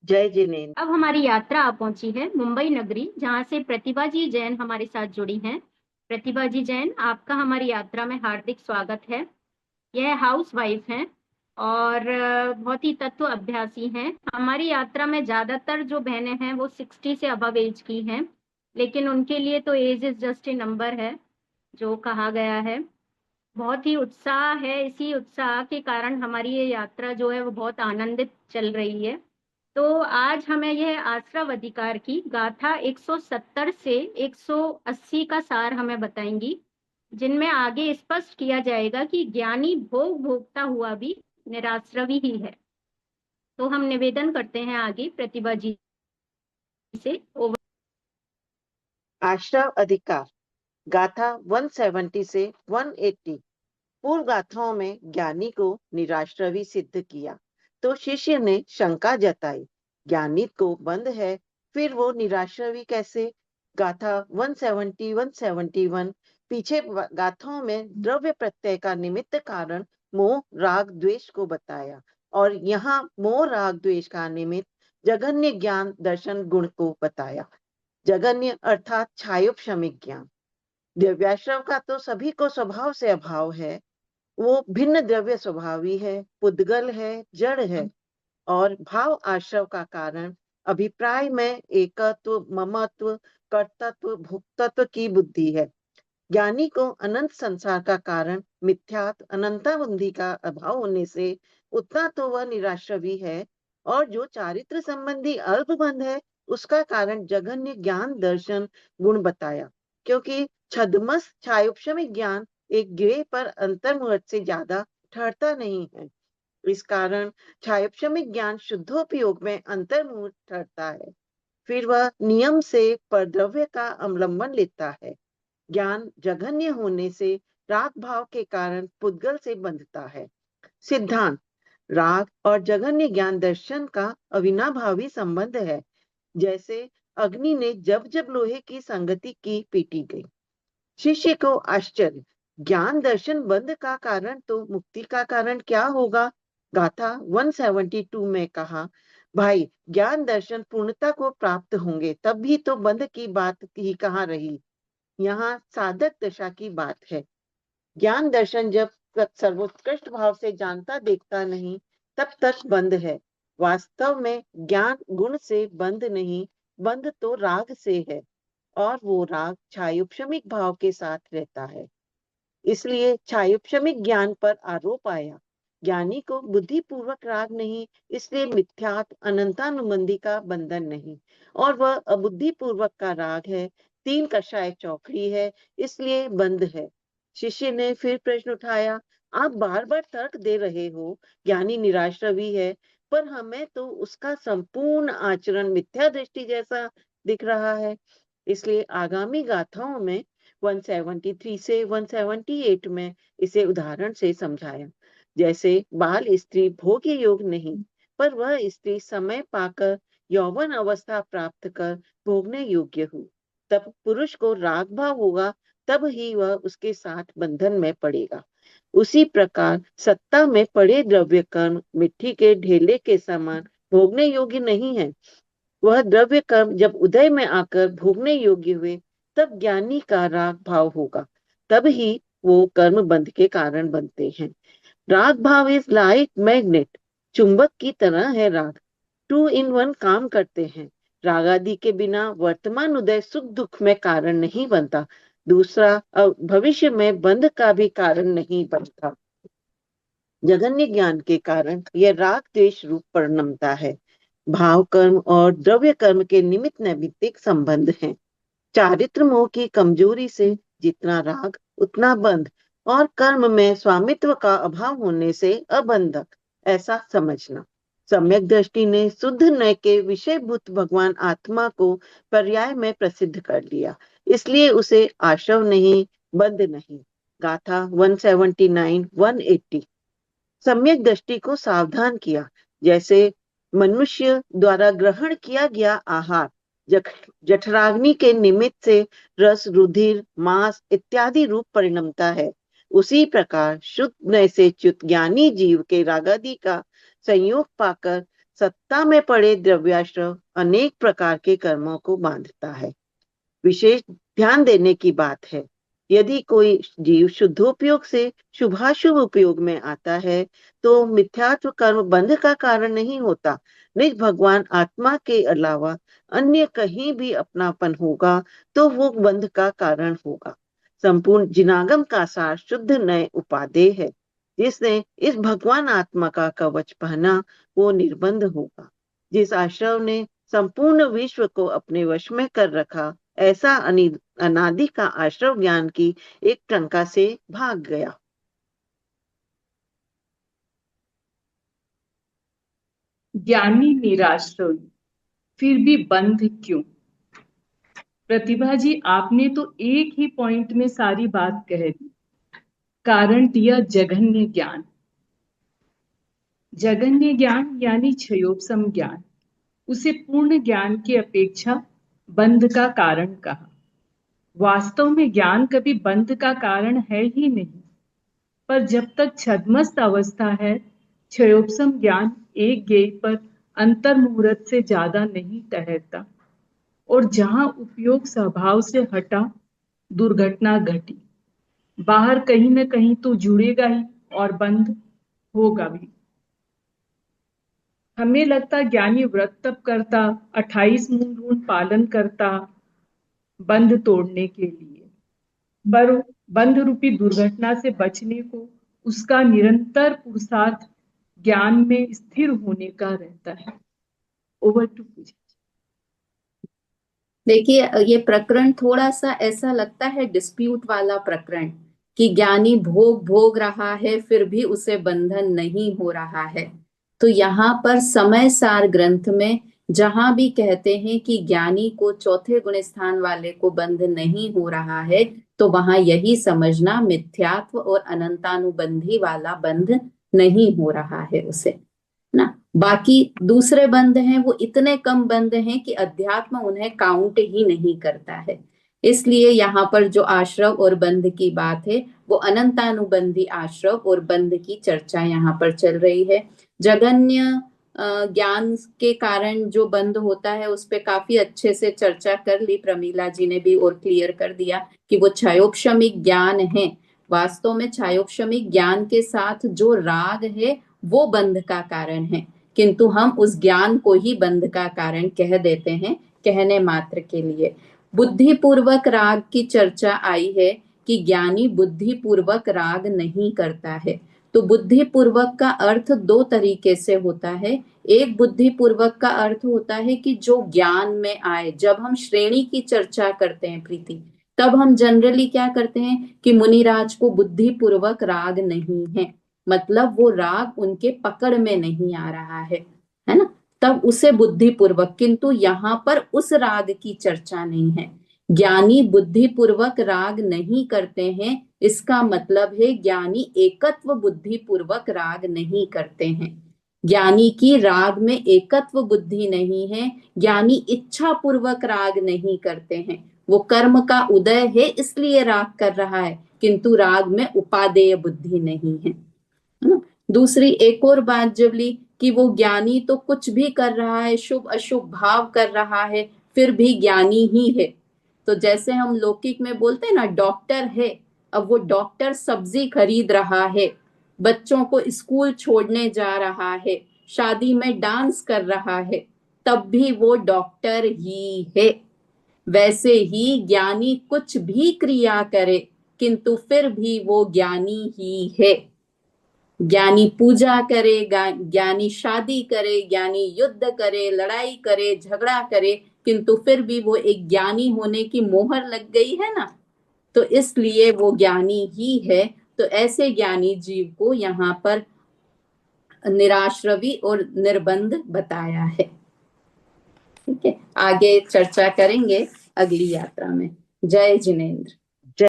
जय जिनेन्द्र। अब हमारी यात्रा आ पहुंची है मुंबई नगरी, जहां से प्रतिभा जी जैन हमारे साथ जुड़ी हैं। प्रतिभा जी जैन, आपका हमारी यात्रा में हार्दिक स्वागत है। यह हाउस वाइफ हैं और बहुत ही तत्व अभ्यासी हैं। हमारी यात्रा में ज्यादातर जो बहनें हैं वो 60 से अबव एज की हैं, लेकिन उनके लिए तो age is just a number है जो कहा गया है। बहुत ही उत्साह है, इसी उत्साह के कारण हमारी ये यात्रा जो है वो बहुत आनंदित चल रही है। तो आज हमें यह आश्रव अधिकार की गाथा 170 से 180 का सार हमें बताएंगी, जिनमें आगे स्पष्ट किया जाएगा कि ज्ञानी भोग भोगता हुआ भी निराश्रवी ही है। तो हम निवेदन करते हैं आगे प्रतिभा जी से। ओवर। आश्रव अधिकार गाथा 170 से 180। पूर्व गाथाओं में ज्ञानी को निराश्रवी सिद्ध किया तो शिष्य ने शंका जताई, ज्ञानी को बंध है, फिर वो निराश्रवी कैसे? गाथा 170 171 पीछे गाथाओं में द्रव्य प्रत्यय का निमित्त कारण मोह राग द्वेष को बताया, और यहाँ मोह राग द्वेष का निमित्त जघन्य ज्ञान दर्शन गुण को बताया। जगन्य अर्थात छायोपशमिक ज्ञान। द्रव्याश्रव का तो सभी को स्वभाव से अभाव है, वो भिन्न द्रव्य स्वभावी है, पुद्गल है, जड़ है। और भाव आश्रव का कारण अभिप्राय में एकत्व, ममत्व, कर्तत्व, भोक्तत्व की बुद्धि है। ज्ञानी को अनंत संसार का कारण मिथ्यात्व अनंता बुद्धि का अभाव होने से उतना तो वह निराश्रवी है, और जो चारित्र संबंधी अल्पबंध है उसका कारण जघन्य ज्ञान दर्शन गुण बताया। क्योंकि छद्मस छायोपशमिक ज्ञान एक गिरे पर अंतर्मुहूर्त से ज्यादा ठहरता नहीं है। इस कारण छायोपशमिक ज्ञान शुद्धोपयोग में अंतर्मुहूर्त ठहरता है। फिर वह नियम से परद्रव्य का अवलंबन लेता है। ज्ञान जघन्य होने से राग भाव के कारण पुद्गल से बंधता है। सिद्धांत: राग और जघन्य ज्ञान दर्शन का अविनाभावी संबंध है। जैसे अग्नि ने जब जब लोहे की संगति की पीटी गई। शिष्य को आश्चर्य, ज्ञान दर्शन बंध का कारण तो मुक्ति का कारण क्या होगा? गाथा 172 में कहा, भाई ज्ञान दर्शन पूर्णता को प्राप्त होंगे तब भी तो बंध की बात ही कहाँ रही। यहाँ साधक दशा की बात है। ज्ञान दर्शन जब तक सर्वोत्कृष्ट भाव से जानता देखता नहीं तब तक बंध है। वास्तव में ज्ञान गुण से बंध नहीं, बंध तो राग से है, और वो राग छायोपशमिक भाव के साथ रहता है। इसलिए छायोपशमिक ज्ञान पर आरोप आया। ज्ञानी को बुद्धि पूर्वक राग नहीं, इसलिए मिथ्यात्व अनंतानुबंधी का बंधन नहीं, और वह अबुद्धि पूर्वक का राग है, तीन कषाय चौकड़ी है, इसलिए बंध है। शिष्य ने फिर प्रश्न उठाया, आप बार बार तर्क दे रहे हो ज्ञानी निराश्रवी है, पर हमें तो उसका संपूर्ण आचरण मिथ्या दृष्टि जैसा दिख रहा है। इसलिए आगामी गाथाओं में 173 से 178 में इसे उदाहरण से समझाया। जैसे बाल स्त्री भोग्य योग नहीं, पर वह स्त्री समय पाकर यौवन अवस्था प्राप्त कर भोगने योग्य हो, तब पुरुष को राग भाव होगा, तब ही वह उसके साथ बंधन में पड़ेगा। उसी प्रकार सत्ता में पड़े द्रव्य कर्म मिट्टी के ढेले के समान भोगने योग्य नहीं है। वह द्रव्य कर्म जब उदय में आकर भोगने योग्य हुए तब ज्ञानी का राग भाव होगा, तब ही वो कर्म बंध के कारण बनते हैं। राग भाव इज लाइक मैग्नेट, चुंबक की तरह है राग। टू इन वन काम करते हैं। राग आदि के बिना वर्तमान उदय सुख दुख में कारण नहीं बनता, दूसरा भविष्य में बंध का भी कारण नहीं बनता। जगन्य ज्ञान के कारण यह राग द्वेष रूप परिणमता है। भाव कर्म और द्रव्य कर्म के निमित्त नैमित्तिक संबंध हैं। चारित्र मोह की कमजोरी से जितना राग उतना बंध, और कर्म में स्वामित्व का अभाव होने से अबंधक, ऐसा समझना। सम्यक दृष्टि ने शुद्ध नय के विषयभूत भगवान आत्मा को पर्याय में प्रसिद्ध कर लिया, इसलिए उसे आशव नहीं, बंध नहीं। गाथा 179 180। सम्यक दृष्टि को सावधान किया। जैसे मनुष्य द्वारा ग्रहण किया गया आहार जठराग्नि के निमित्त से रस, रुधिर, मांस इत्यादि रूप परिणमता है, उसी प्रकार शुद्ध नय से च्युत ज्ञानी जीव के रागादि का संयोग पाकर सत्ता में पड़े द्रव्याश्रव अनेक प्रकार के कर्मों को बांधता है। विशेष ध्यान देने की बात है, यदि कोई जीव शुद्धोपयोग से शुभाशुभ उपयोग में आता है तो मिथ्यात्व कर्म बंध का कारण नहीं होता। निज भगवान आत्मा के अलावा अन्य कहीं भी अपनापन होगा तो वो बंध का कारण होगा। संपूर्ण जिनागम का सार शुद्ध नए उपादेय है। जिसने इस भगवान आत्मा का कवच पहना वो निर्बंध होगा। जिस आश्रव ने संपूर्ण विश्व को अपने वश में कर रखा, ऐसा अनादि का आश्रव ज्ञान की एक टंका से भाग गया। ज्ञानी निराश्रय, फिर भी बंध क्यों? प्रतिभा जी, आपने तो एक ही पॉइंट में सारी बात कह दी। कारण दिया जघन्य ज्ञान। जघन्य ज्ञान यानी क्षयोपशम ज्ञान, उसे पूर्ण ज्ञान की अपेक्षा बंध का कारण कहा। वास्तव में ज्ञान कभी बंध का कारण है ही नहीं, पर जब तक छद्मस्त अवस्था है, क्षयोपशम ज्ञान एक गेय पर अंतर मुहूर्त से ज्यादा नहीं ठहरता, और जहां उपयोग स्वभाव से हटा, दुर्घटना घटी। बाहर कहीं न कहीं तो जुड़ेगा ही और बंद होगा भी। हमें लगता ज्ञानी व्रत तप करता, 28 मूल पालन करता बंध तोड़ने के लिए, पर बंध रूपी दुर्घटना से बचने को उसका निरंतर पुरुषार्थ ज्ञान में स्थिर होने का रहता है। ओवर टू पूजा। देखिए, ये प्रकरण थोड़ा सा ऐसा लगता है डिस्प्यूट वाला प्रकरण, कि ज्ञानी भोग भोग रहा है फिर भी उसे बंधन नहीं हो रहा है। तो यहाँ पर समय सार ग्रंथ में जहां भी कहते हैं कि ज्ञानी को चौथे गुण स्थान वाले को बंध नहीं हो रहा है, तो वहां यही समझना मिथ्यात्व और अनंतानुबंधी वाला बंध नहीं हो रहा है उसे ना। बाकी दूसरे बंध हैं वो इतने कम बंध हैं कि अध्यात्म उन्हें काउंट ही नहीं करता है। इसलिए यहाँ पर जो आश्रव और बंध की बात है वो अनंतानुबंधी आश्रव और बंध की चर्चा यहाँ पर चल रही है। जगन्य ज्ञान के कारण जो बंध होता है उस पे काफी अच्छे से चर्चा कर ली, प्रमीला जी ने भी, और क्लियर कर दिया कि वो क्षयोपशमिक ज्ञान है। वास्तव में क्षयोपशमिक ज्ञान के साथ जो राग है वो बंध का कारण है, किंतु हम उस ज्ञान को ही बंध का कारण कह देते हैं, कहने मात्र के लिए। बुद्धिपूर्वक राग की चर्चा आई है कि ज्ञानी बुद्धिपूर्वक राग नहीं करता है। तो बुद्धिपूर्वक का अर्थ दो तरीके से होता है। एक बुद्धिपूर्वक का अर्थ होता है कि जो ज्ञान में आए। जब हम श्रेणी की चर्चा करते हैं प्रीति, तब हम जनरली क्या करते हैं कि मुनिराज को बुद्धिपूर्वक राग नहीं है, मतलब वो राग उनके पकड़ में नहीं आ रहा है ना, तब उसे बुद्धिपूर्वक। किंतु यहाँ पर उस राग की चर्चा नहीं है। ज्ञानी बुद्धिपूर्वक राग नहीं करते हैं, इसका मतलब है ज्ञानी एकत्व बुद्धिपूर्वक राग नहीं करते हैं। ज्ञानी की राग में एकत्व बुद्धि नहीं है, ज्ञानी इच्छा पूर्वक राग नहीं करते हैं। वो कर्म का उदय है इसलिए राग कर रहा है, किंतु राग में उपादेय बुद्धि नहीं है। दूसरी एक और बात जब ली कि वो ज्ञानी तो कुछ भी कर रहा है, शुभ अशुभ भाव कर रहा है, फिर भी ज्ञानी ही है। तो जैसे हम लौकिक में बोलते हैं ना, डॉक्टर है, अब वो डॉक्टर सब्जी खरीद रहा है, बच्चों को स्कूल छोड़ने जा रहा है, शादी में डांस कर रहा है, तब भी वो डॉक्टर ही है। वैसे ही ज्ञानी कुछ भी क्रिया करे किंतु फिर भी वो ज्ञानी ही है। ज्ञानी पूजा करे, ज्ञानी शादी करे, ज्ञानी युद्ध करे, लड़ाई करे, झगड़ा करे, किंतु फिर भी वो एक ज्ञानी होने की मोहर लग गई है ना, तो इसलिए वो ज्ञानी ही है। तो ऐसे ज्ञानी जीव को यहाँ पर निराश्रवी और निर्बंध बताया है। ठीक है, आगे चर्चा करेंगे अगली यात्रा में। जय जिनेंद्र।